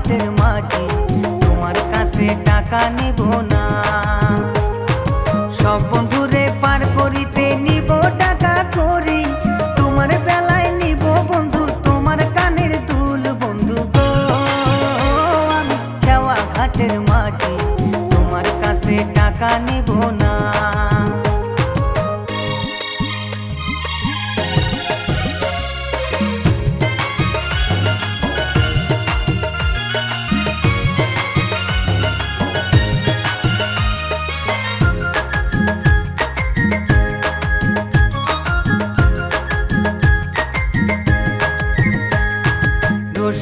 ঘাটের মাঝি, তোমার কাছে টাকা নিব না। সব বন্ধুরে পার করিতে নিব টাকা করি, তোমার বেলায় নিব বন্ধু তোমার কানের দুল। বন্ধু গো আমি খেওয়া ঘাটের মাঝি, তোমার কাছে টাকা নিব না।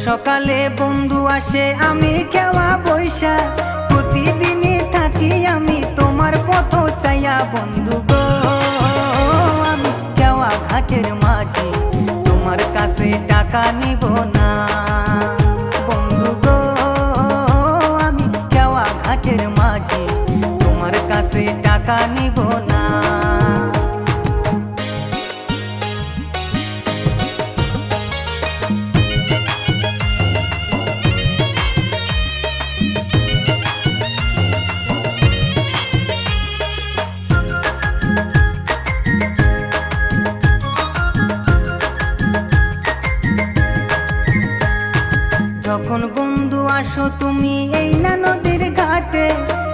সকালে বন্ধু আসে আমি খেওয়া বৈশা, প্রতিদিনই থাকি আমি তোমার পথ চাইয়া। বন্ধু গো আমি খেওয়া ঘাটের মাঝি, তোমার কাছে টাকা নিব না। বন্ধু গো আমি খেওয়া ঘাটের মাঝি, তোমার কাছে টাকা নিব না। যখন বন্ধু আসো তুমি এই না নদীর ঘাটে,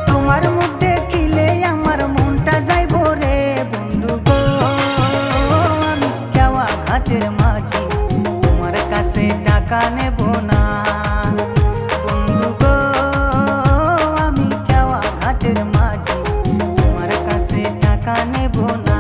তোমার মুখ দেখিলে আমার মনটা যাই ভরে। বন্ধু গো আমি খেওয়া ঘাটের মাঝি, তোমার কাছে টাকা নেব না। বন্ধু গো আমি খেওয়া ঘাটের মাঝি, তোমার কাছে টাকা নেব না।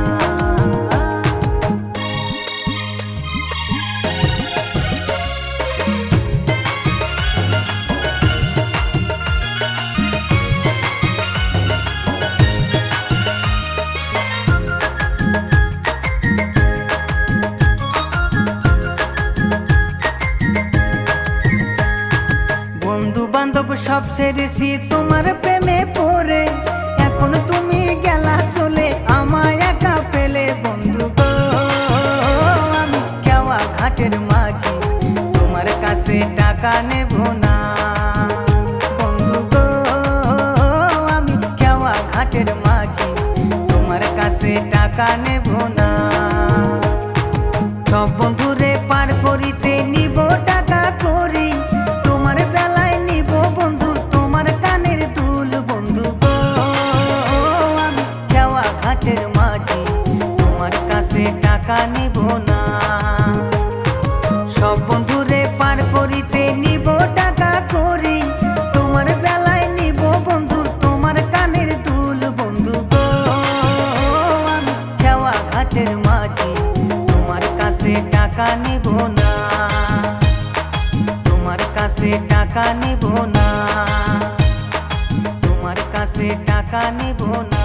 বন্ধু বান্ধব সব ছেড়েছি তোমার প্রেমে পড়ে, এখন তুমি গেলা চলে আমায় একা পেলে। বন্ধু গো আমি খেওয়া ঘাটের মাঝি, তোমার কাছে টাকা নেব না। বন্ধু গো আমি খেওয়া ঘাটের মাঝি, তোমার কাছে টাকা নেব না। সব বন্ধুরে পার করিতে নিব টাকা করি, তোমার বেলায় নিব বন্ধু তোমার কানের দুল। বন্ধু গো আমি খেওয়া ঘাটের মাঝি, তোমার কাছে টাকা নিব না। সব বন্ধুরে পার করিতে নিব টাকা করি, তোমার বেলায় নিব বন্ধু তোমার কানের দুল। বন্ধু গো আমি খেওয়া ঘাটের মাঝি, তোমার কাছে টাকা নিব না। তোমার কাছে টাকা নিব না, তোমার কাছে টাকা নিব না।